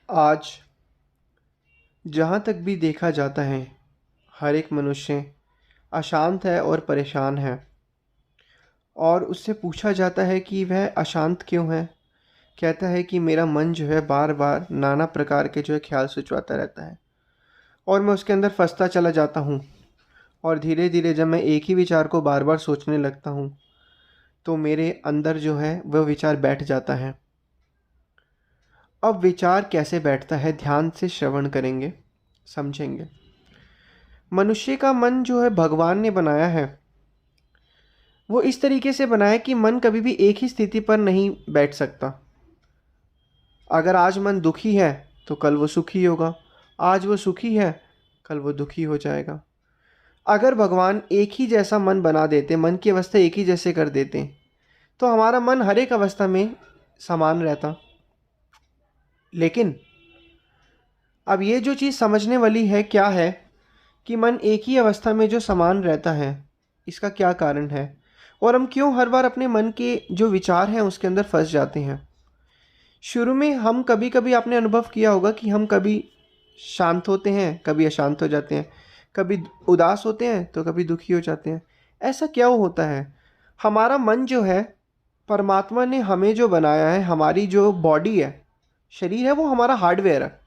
आज जहाँ तक भी देखा जाता है, हर एक मनुष्य अशांत है और परेशान है। और उससे पूछा जाता है कि वह अशांत क्यों है। कहता है कि मेरा मन जो है बार बार नाना प्रकार के जो है ख्याल सोचवाता रहता है और मैं उसके अंदर फंसता चला जाता हूँ। और धीरे धीरे जब मैं एक ही विचार को बार बार सोचने लगता हूँ तो मेरे अंदर जो है वह विचार बैठ जाता है। अब विचार कैसे बैठता है, ध्यान से श्रवण करेंगे, समझेंगे। मनुष्य का मन जो है भगवान ने बनाया है, वो इस तरीके से बनाया कि मन कभी भी एक ही स्थिति पर नहीं बैठ सकता। अगर आज मन दुखी है तो कल वो सुखी होगा, आज वो सुखी है कल वो दुखी हो जाएगा। अगर भगवान एक ही जैसा मन बना देते, मन की अवस्था एक ही जैसे कर देते, तो हमारा मन हर एक अवस्था में समान रहता। लेकिन अब ये जो चीज़ समझने वाली है क्या है कि मन एक ही अवस्था में जो समान रहता है, इसका क्या कारण है और हम क्यों हर बार अपने मन के जो विचार हैं उसके अंदर फंस जाते हैं। शुरू में हम कभी कभी आपने अनुभव किया होगा कि हम कभी शांत होते हैं, कभी अशांत हो जाते हैं, कभी उदास होते हैं तो कभी दुखी हो जाते हैं। ऐसा क्यों होता है? हमारा मन जो है, परमात्मा ने हमें जो बनाया है, हमारी जो बॉडी है, शरीर है, वो हमारा हार्डवेयर है।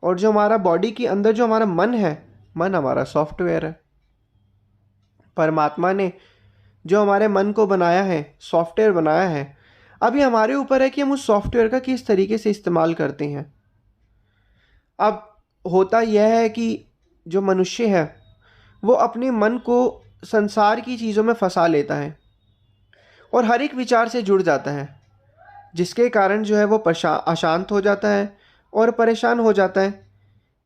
और जो हमारा बॉडी के अंदर जो हमारा मन है, मन हमारा सॉफ्टवेयर है। परमात्मा ने जो हमारे मन को बनाया है, सॉफ्टवेयर बनाया है, अब ये हमारे ऊपर है कि हम उस सॉफ्टवेयर का किस तरीके से इस्तेमाल करते हैं। अब होता यह है कि जो मनुष्य है वो अपने मन को संसार की चीज़ों में फंसा लेता है और हर एक विचार से जुड़ जाता है, जिसके कारण जो है वो अशांत हो जाता है और परेशान हो जाता है।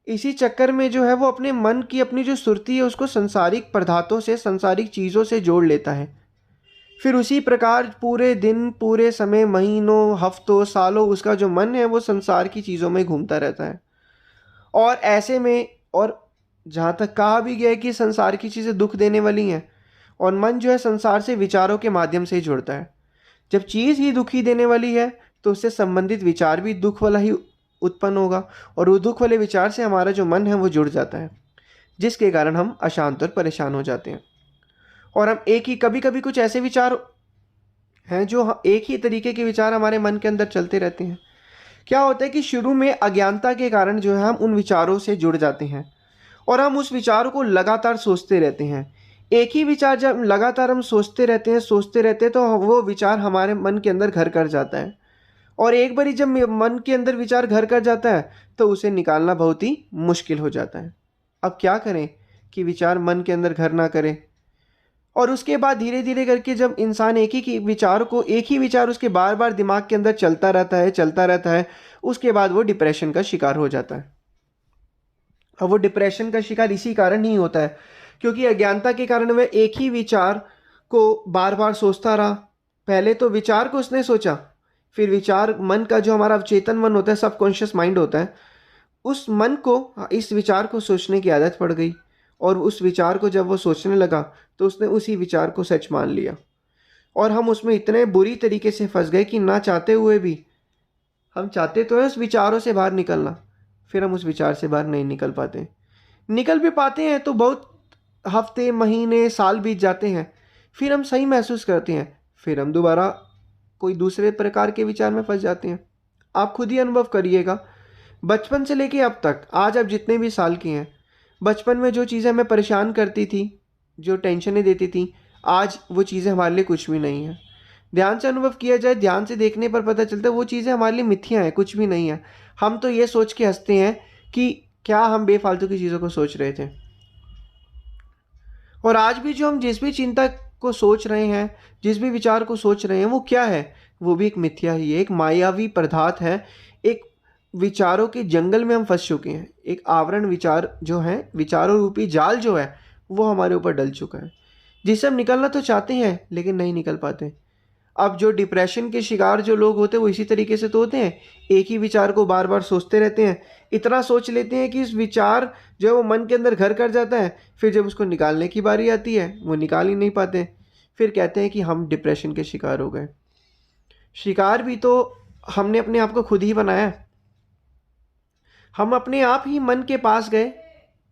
इसी चक्कर में जो है वो अपने मन की अपनी जो सुरती है उसको संसारिक पदार्थों से, संसारिक चीज़ों से जोड़ लेता है। फिर उसी प्रकार पूरे दिन, पूरे समय, महीनों, हफ्तों, सालों उसका जो मन है वो संसार की चीज़ों में घूमता रहता है। और ऐसे में, और जहाँ तक कहा भी गया है कि संसार की चीज़ें दुख देने वाली हैं, और मन जो है संसार से विचारों के माध्यम से ही जुड़ता है। जब चीज़ ही दुखी देने वाली है तो उससे संबंधित विचार भी दुख वाला ही उत्पन्न होगा, और वो दुख वाले विचार से हमारा जो मन है वो जुड़ जाता है, जिसके कारण हम अशांत और परेशान हो जाते हैं। और हम एक ही, कभी कभी कुछ ऐसे विचार हैं जो एक ही तरीके के विचार हमारे मन के अंदर चलते रहते हैं। क्या होता है कि शुरू में अज्ञानता के कारण जो है हम उन विचारों से जुड़ जाते हैं और हम उस विचार को लगातार सोचते रहते हैं। एक ही विचार जब लगातार हम सोचते रहते हैं तो वो विचार हमारे मन के अंदर घर कर जाता है। और एक बार जब मन के अंदर विचार घर कर जाता है तो उसे निकालना बहुत ही मुश्किल हो जाता है। अब क्या करें कि विचार मन के अंदर घर ना करे। और उसके बाद धीरे धीरे करके जब इंसान एक ही विचार उसके बार बार दिमाग के अंदर चलता रहता है, उसके बाद वो डिप्रेशन का शिकार हो जाता है। अब वो डिप्रेशन का शिकार इसी कारण ही होता है क्योंकि अज्ञानता के कारण वह एक ही विचार को बार बार सोचता रहा। पहले तो विचार को उसने सोचा, फिर विचार, मन का जो हमारा चेतन मन होता है, सबकॉन्शियस माइंड होता है, उस मन को इस विचार को सोचने की आदत पड़ गई। और उस विचार को जब वो सोचने लगा तो उसने उसी विचार को सच मान लिया। और हम उसमें इतने बुरी तरीके से फंस गए कि ना चाहते हुए भी, हम चाहते तो है उस विचारों से बाहर निकलना, फिर हम उस विचार से बाहर नहीं निकल पाते। निकल भी पाते हैं तो बहुत हफ्ते, महीने, साल बीत जाते हैं, फिर हम सही महसूस करते हैं, फिर हम दोबारा कोई दूसरे प्रकार के विचार में फंस जाते हैं। आप खुद ही अनुभव करिएगा, बचपन से लेके अब तक, आज आप जितने भी साल के हैं, बचपन में जो चीज़ें हमें परेशान करती थी, जो टेंशनें देती थी, आज वो चीज़ें हमारे लिए कुछ भी नहीं है। ध्यान से अनुभव किया जाए, ध्यान से देखने पर पता चलता है वो चीज़ें हमारे लिए मिथ्या हैं, कुछ भी नहीं है। हम तो ये सोच के हंसते हैं कि क्या हम बेफालतू की चीज़ों को सोच रहे थे। और आज भी जो हम जिस भी चिंता को सोच रहे हैं, जिस भी विचार को सोच रहे हैं, वो क्या है? वो भी एक मिथ्या ही है, एक मायावी पदार्थ है। एक विचारों के जंगल में हम फंस चुके हैं। एक आवरण विचार जो है, विचारों रूपी जाल जो है, वो हमारे ऊपर डल चुका है, जिससे हम निकलना तो चाहते हैं लेकिन नहीं निकल पाते। अब जो डिप्रेशन के शिकार जो लोग होते हैं वो इसी तरीके से तो होते हैं, एक ही विचार को बार बार सोचते रहते हैं, इतना सोच लेते हैं कि इस विचार जो है वो मन के अंदर घर कर जाता है। फिर जब उसको निकालने की बारी आती है वो निकाल ही नहीं पाते, फिर कहते हैं कि हम डिप्रेशन के शिकार हो गए। शिकार भी तो हमने अपने आप को खुद ही बनाया है। हम अपने आप ही मन के पास गए।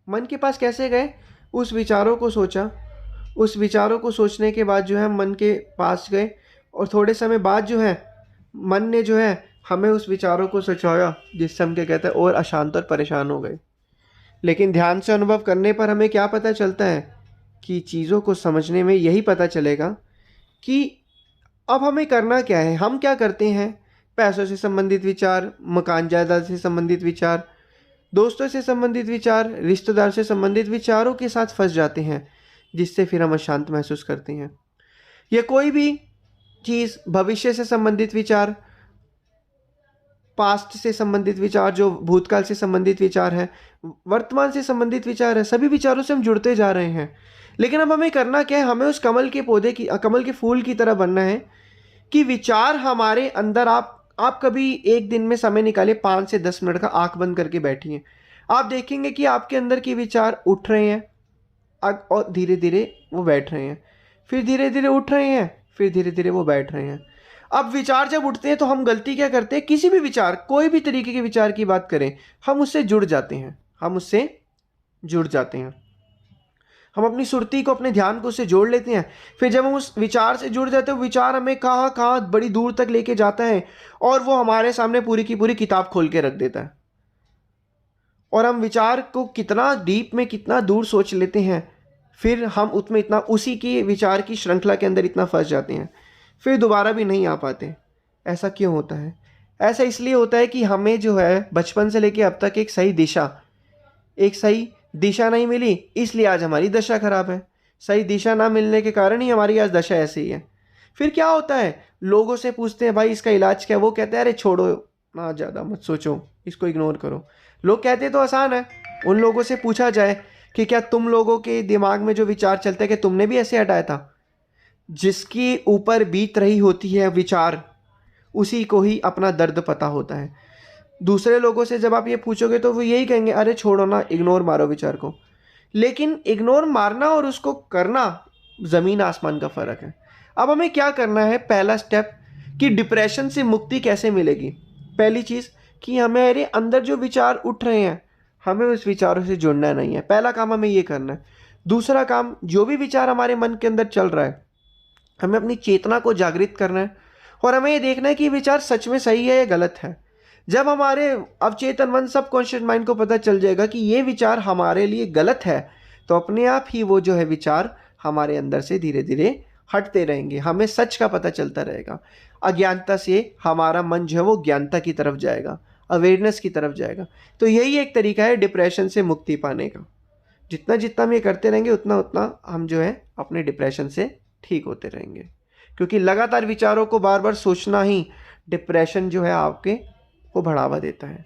मन के पास कैसे गए? उस विचारों को सोचा, उस विचारों को सोचने के बाद जो है मन के पास गए, और थोड़े समय बाद जो है मन ने जो है हमें उस विचारों को सोचाया, जिससे हम क्या कहते हैं और अशांत और परेशान हो गए। लेकिन ध्यान से अनुभव करने पर हमें क्या पता चलता है कि चीज़ों को समझने में यही पता चलेगा कि अब हमें करना क्या है। हम क्या करते हैं? पैसों से संबंधित विचार, मकान जायदाद से संबंधित विचार, दोस्तों से संबंधित विचार, रिश्तेदार से संबंधित विचारों के साथ फंस जाते हैं, जिससे फिर हम अशांत महसूस करते हैं। या कोई भी चीज़, भविष्य से संबंधित विचार, पास्ट से संबंधित विचार, जो भूतकाल से संबंधित विचार है, वर्तमान से संबंधित विचार है, सभी विचारों से हम जुड़ते जा रहे हैं। लेकिन अब हमें करना क्या है? हमें उस कमल के पौधे की, कमल के फूल की तरह बनना है कि विचार हमारे अंदर, आप कभी एक दिन में समय निकाले 5 से 10 मिनट का आंख बंद करके बैठिए। आप देखेंगे कि आपके अंदर के विचार उठ रहे हैं और धीरे धीरे वो बैठ रहे हैं, फिर धीरे धीरे उठ रहे हैं, फिर धीरे धीरे वो बैठ रहे हैं। अब विचार जब उठते हैं तो हम गलती क्या करते हैं? किसी भी विचार, कोई भी तरीके के विचार की बात करें, हम उससे जुड़ जाते हैं, हम उससे जुड़ जाते हैं। हम अपनी सुरती को, अपने ध्यान को उससे जोड़ लेते हैं। फिर जब हम उस विचार से जुड़ जाते हैं, विचार हमें कहाँ कहाँ बड़ी दूर तक लेके जाता है, और वो हमारे सामने पूरी की पूरी किताब खोल के रख देता है। और हम विचार को कितना डीप में, कितना दूर सोच लेते हैं, फिर हम उसमें इतना, उसी की विचार की श्रृंखला के अंदर इतना फंस जाते हैं, फिर दोबारा भी नहीं आ पाते। ऐसा क्यों होता है? ऐसा इसलिए होता है कि हमें जो है बचपन से लेके अब तक एक सही दिशा नहीं मिली, इसलिए आज हमारी दशा खराब है। सही दिशा ना मिलने के कारण ही हमारी आज दशा ऐसी ही है। फिर क्या होता है? लोगों से पूछते हैं भाई इसका इलाज क्या है, वो कहते हैं अरे छोड़ो ना, ज़्यादा मत सोचो, इसको इग्नोर करो। लोग कहते तो आसान है। उन लोगों से पूछा जाए कि क्या तुम लोगों के दिमाग में जो विचार चलते हैं, कि तुमने भी ऐसे हटाया था? जिसकी ऊपर बीत रही होती है विचार, उसी को ही अपना दर्द पता होता है। दूसरे लोगों से जब आप ये पूछोगे तो वो यही कहेंगे अरे छोड़ो ना, इग्नोर मारो विचार को। लेकिन इग्नोर मारना और उसको करना, ज़मीन आसमान का फ़र्क है। अब हमें क्या करना है? पहला स्टेप कि डिप्रेशन से मुक्ति कैसे मिलेगी। पहली चीज़ कि हमारे अंदर जो विचार उठ रहे हैं, हमें उस विचारों से जुड़ना नहीं है। पहला काम हमें ये करना है। दूसरा काम, जो भी विचार हमारे मन के अंदर चल रहा है, हमें अपनी चेतना को जागृत करना है, और हमें ये देखना है कि विचार सच में सही है या गलत है। जब हमारे अवचेतन मन, सबकॉन्शियस माइंड को पता चल जाएगा कि ये विचार हमारे लिए गलत है, तो अपने आप ही वो जो है विचार हमारे अंदर से धीरे धीरे हटते रहेंगे, हमें सच का पता चलता रहेगा। अज्ञानता से हमारा मन जो है वो ज्ञानता की तरफ जाएगा, अवेयरनेस की तरफ जाएगा। तो यही एक तरीका है डिप्रेशन से मुक्ति पाने का। जितना जितना हम ये करते रहेंगे, उतना उतना हम जो है अपने डिप्रेशन से ठीक होते रहेंगे। क्योंकि लगातार विचारों को बार बार सोचना ही डिप्रेशन जो है आपके को बढ़ावा देता है।